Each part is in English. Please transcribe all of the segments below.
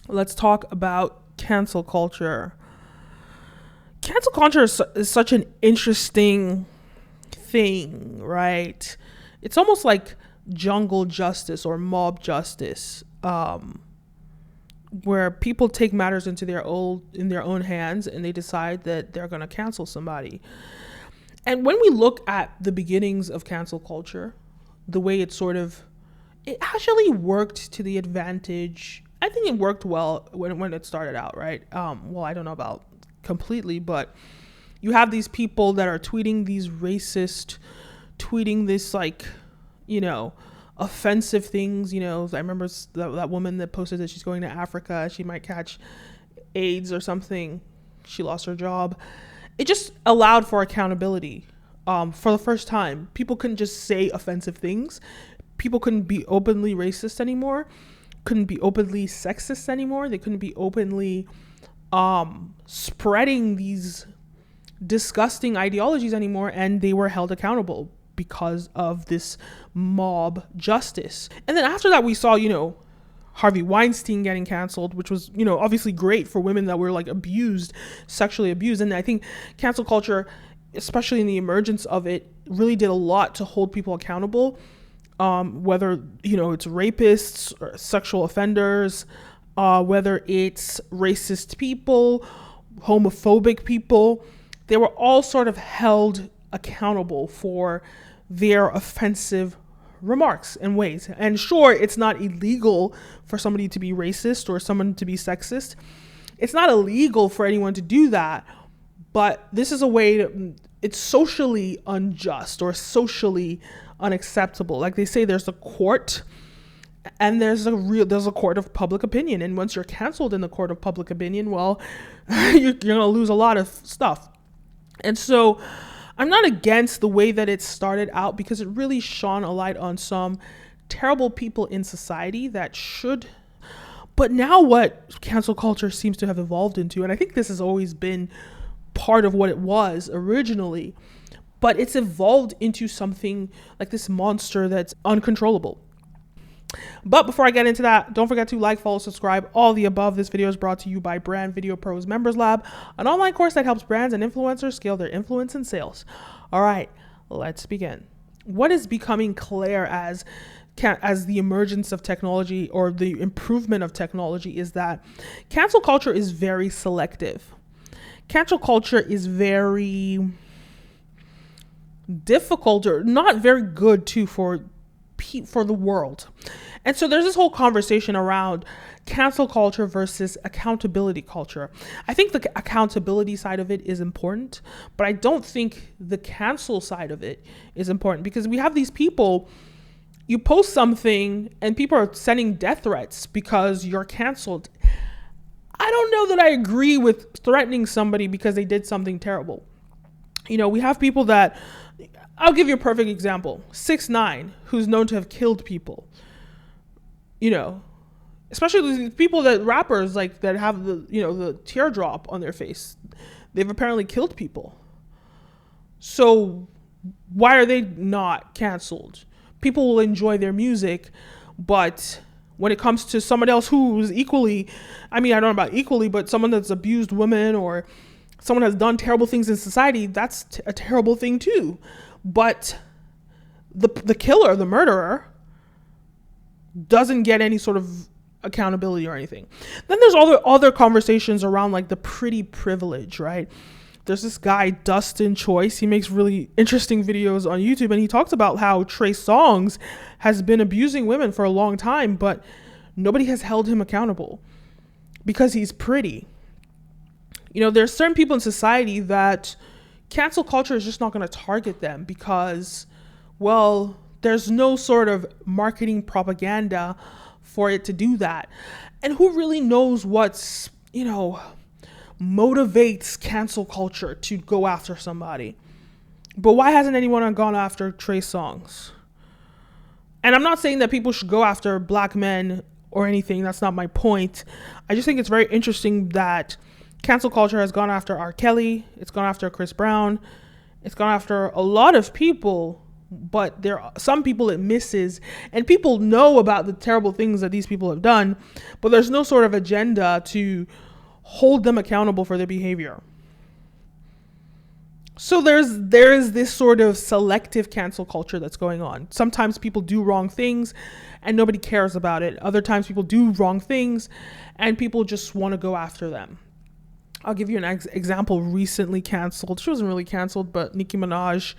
let's talk about cancel culture. Cancel culture is such an interesting thing, right? It's almost like jungle justice or mob justice, where people take matters into their own hands and they decide that they're going to cancel somebody. And when we look at the beginnings of cancel culture, the way it actually worked to the advantage. I think it worked well when it started out, right? Well, I don't know about completely, but you have these people that are tweeting these racist, tweeting this offensive things. I remember that woman that posted that she's going to Africa, she might catch AIDS or something. She lost her job. It just allowed for accountability. For the first time, people couldn't just say offensive things. People couldn't be openly racist anymore, couldn't be openly sexist anymore. They couldn't be openly spreading these disgusting ideologies anymore, and they were held accountable because of this mob justice. And then after that, we saw, Harvey Weinstein getting canceled, which was, obviously great for women that were sexually abused. And I think cancel culture, especially in the emergence of it, really did a lot to hold people accountable. Whether, it's rapists or sexual offenders, whether it's racist people, homophobic people, they were all sort of held accountable for their offensive remarks and ways. And sure, it's not illegal for somebody to be racist or someone to be sexist. It's not illegal for anyone to do that, but this is a way it's socially unjust or socially unacceptable. Like they say, there's a court and there's a court of public opinion. And once you're canceled in the court of public opinion, well, you're going to lose a lot of stuff. And so I'm not against the way that it started out, because it really shone a light on some terrible people in society that should. But now what cancel culture seems to have evolved into, and I think this has always been part of what it was originally, but it's evolved into something like this monster that's uncontrollable. But before I get into that, don't forget to like, follow, subscribe, all the above. This video is brought to you by Brand Video Pros Members Lab, an online course that helps brands and influencers scale their influence and sales. All right, let's begin. What is becoming clear as the emergence of technology or the improvement of technology is that cancel culture is very selective. Cancel culture is very difficult, or not very good too, for the world. And so there's this whole conversation around cancel culture versus accountability culture. I think the accountability side of it is important, but I don't think the cancel side of it is important, because we have these people, you post something and people are sending death threats because you're canceled. I don't know that I agree with threatening somebody because they did something terrible. We have people that, I'll give you a perfect example. 6ix9ine, who's known to have killed people. Especially the people rappers that have the teardrop on their face. They've apparently killed people. So why are they not canceled? People will enjoy their music, but when it comes to someone else who's equally, I don't know about equally, but someone that's abused women or someone has done terrible things in society, that's a terrible thing too. But the killer, the murderer, doesn't get any sort of accountability or anything. Then there's other conversations around the pretty privilege, right? There's this guy, Dustin Choice. He makes really interesting videos on YouTube, and he talks about how Trey Songz has been abusing women for a long time, but nobody has held him accountable because he's pretty. There's certain people in society that cancel culture is just not going to target them because, well, there's no sort of marketing propaganda for it to do that. And who really knows what's, motivates cancel culture to go after somebody? But why hasn't anyone gone after Trey Songz? And I'm not saying that people should go after black men or anything. That's not my point. I just think it's very interesting that cancel culture has gone after R. Kelly. It's gone after Chris Brown. It's gone after a lot of people but there are some people it misses, and people know about the terrible things that these people have done, but there's no sort of agenda to hold them accountable for their behavior. So there's this sort of selective cancel culture that's going on. Sometimes people do wrong things and nobody cares about it. Other times people do wrong things and people just want to go after them. I'll give you an example. Recently canceled. She wasn't really canceled, but Nicki Minaj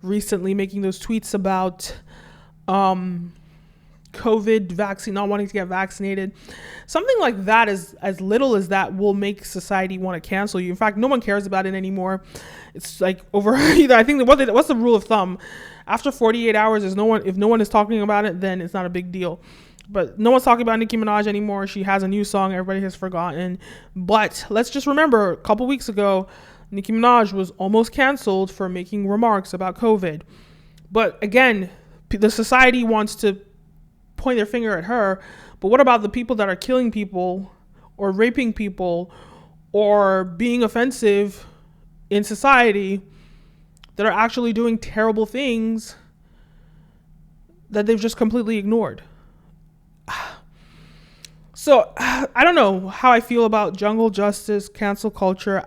recently making those tweets about COVID vaccine, not wanting to get vaccinated. Something like that, is as little as that, will make society want to cancel you. In fact, no one cares about it anymore. It's like over either. I think what's the rule of thumb? After 48 hours, if no one is talking about it, then it's not a big deal. But no one's talking about Nicki Minaj anymore. She has a new song everybody has forgotten. But let's just remember, a couple weeks ago, Nicki Minaj was almost canceled for making remarks about COVID. But again, the society wants to point their finger at her. But what about the people that are killing people or raping people or being offensive in society, that are actually doing terrible things that they've just completely ignored? So I don't know how I feel about jungle justice, cancel culture.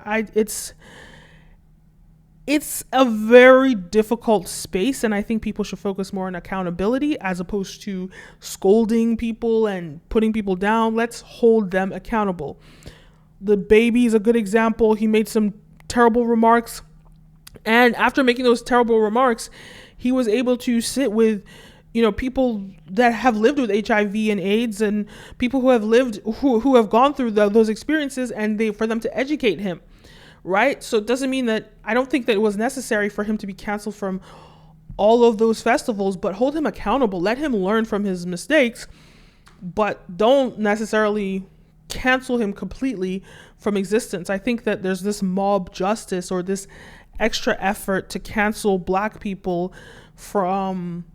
It's a very difficult space, and I think people should focus more on accountability as opposed to scolding people and putting people down. Let's hold them accountable. The baby is a good example. He made some terrible remarks, and after making those terrible remarks, he was able to sit with people that have lived with HIV and AIDS, and people who have gone through those experiences, and for them to educate him. Right? So it doesn't mean that I don't think that it was necessary for him to be canceled from all of those festivals, but hold him accountable. Let him learn from his mistakes, but don't necessarily cancel him completely from existence. I think that there's this mob justice or this extra effort to cancel Black people from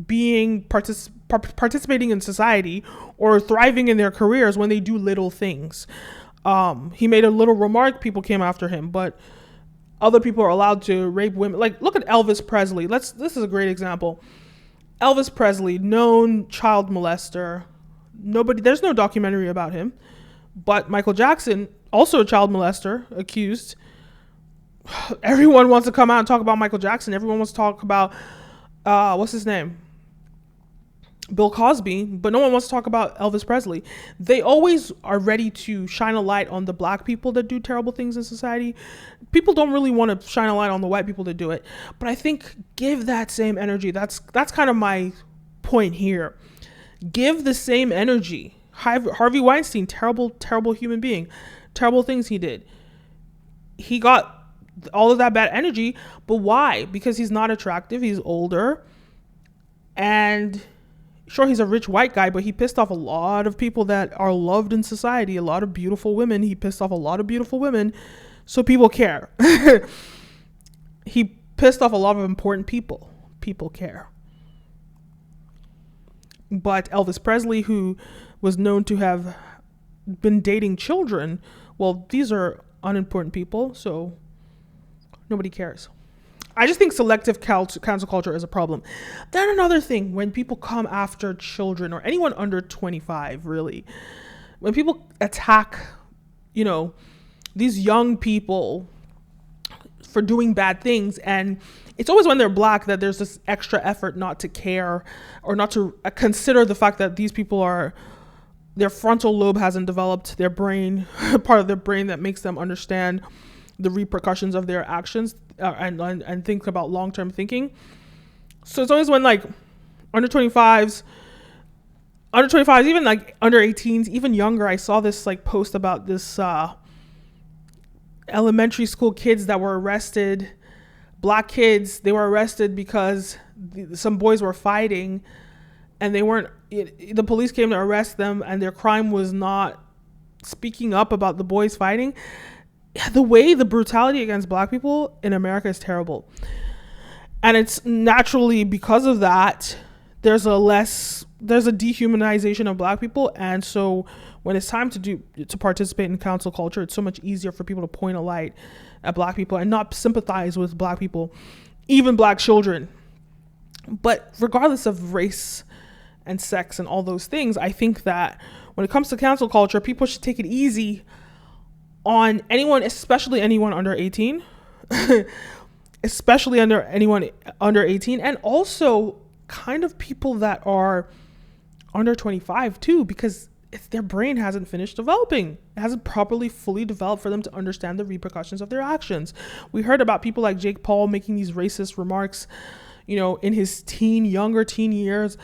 being participating in society or thriving in their careers when they do little things. He made a little remark, people came after him, but other people are allowed to rape women. Like, look at Elvis Presley. This is a great example. Elvis Presley, known child molester. There's no documentary about him. But Michael Jackson, also a child molester, accused. Everyone wants to come out and talk about Michael Jackson. Everyone wants to talk about, what's his name? Bill Cosby, but no one wants to talk about Elvis Presley. They always are ready to shine a light on the Black people that do terrible things in society. People don't really want to shine a light on the white people that do it. But I think give that same energy. That's kind of my point here. Give the same energy. Harvey Weinstein, terrible, terrible human being. Terrible things he did. He got all of that bad energy, but why? Because he's not attractive, he's older, and sure, he's a rich white guy, but he pissed off a lot of people that are loved in society, a lot of beautiful women. He pissed off a lot of beautiful women, so people care. He pissed off a lot of important people. People care. But Elvis Presley, who was known to have been dating children, well, these are unimportant people, so nobody cares. I just think selective cancel culture is a problem. Then another thing, when people come after children or anyone under 25, really, when people attack, these young people for doing bad things, and it's always when they're Black that there's this extra effort not to care or not to consider the fact that these people their frontal lobe hasn't developed, their brain, part of their brain that makes them understand the repercussions of their actions and think about long-term thinking. So it's always when under 25s, even under 18s, even younger. I saw this post about this elementary school kids that were arrested, Black kids. They were arrested because some boys were fighting, and they weren't. The police came to arrest them, and their crime was not speaking up about the boys fighting. The brutality against Black people in America is terrible. And it's naturally because of that, there's a dehumanization of Black people. And so when it's time to participate in cancel culture, it's so much easier for people to point a light at Black people and not sympathize with Black people, even Black children. But regardless of race and sex and all those things, I think that when it comes to cancel culture, people should take it easy on anyone, especially anyone under 18, especially under anyone under 18, and also kind of people that are under 25 too, because their brain hasn't finished developing. It hasn't properly fully developed for them to understand the repercussions of their actions. We heard about people like Jake Paul making these racist remarks, in his younger teen years.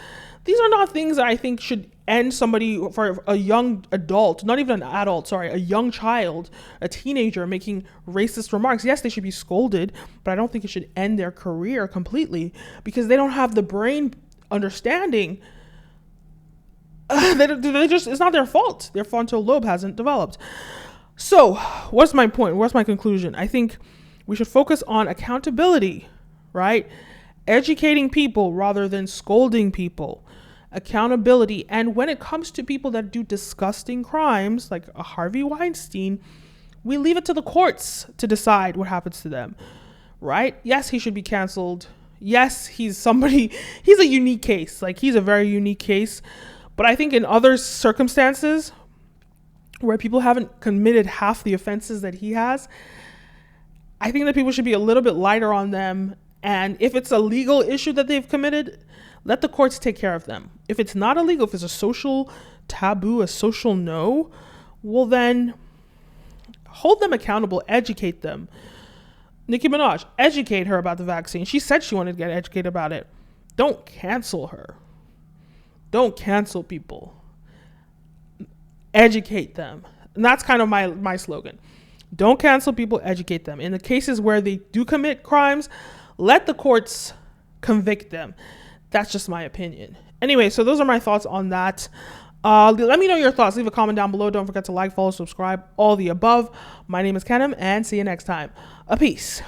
These are not things that I think should end somebody, for a young adult, not even an adult, sorry, a young child, a teenager making racist remarks. Yes, they should be scolded, but I don't think it should end their career completely because they don't have the brain understanding. It's not their fault. Their frontal lobe hasn't developed. So what's my point? What's my conclusion? I think we should focus on accountability, right? Educating people rather than scolding people. Accountability. And when it comes to people that do disgusting crimes like a Harvey Weinstein, we leave it to the courts to decide what happens to them, right? Yes, he should be canceled. Yes, he's a unique case. Like, he's a very unique case. But I think in other circumstances where people haven't committed half the offenses that he has, I think that people should be a little bit lighter on them. And if it's a legal issue that they've committed, let the courts take care of them. If it's not illegal, if it's a social taboo, a social no, well then hold them accountable, educate them. Nicki Minaj, educate her about the vaccine. She said she wanted to get educated about it. Don't cancel her. Don't cancel people. Educate them. And that's kind of my slogan. Don't cancel people, educate them. In the cases where they do commit crimes, let the courts convict them. That's just my opinion. Anyway, so those are my thoughts on that. Let me know your thoughts. Leave a comment down below. Don't forget to like, follow, subscribe, all the above. My name is Kenim, and see you next time. A peace.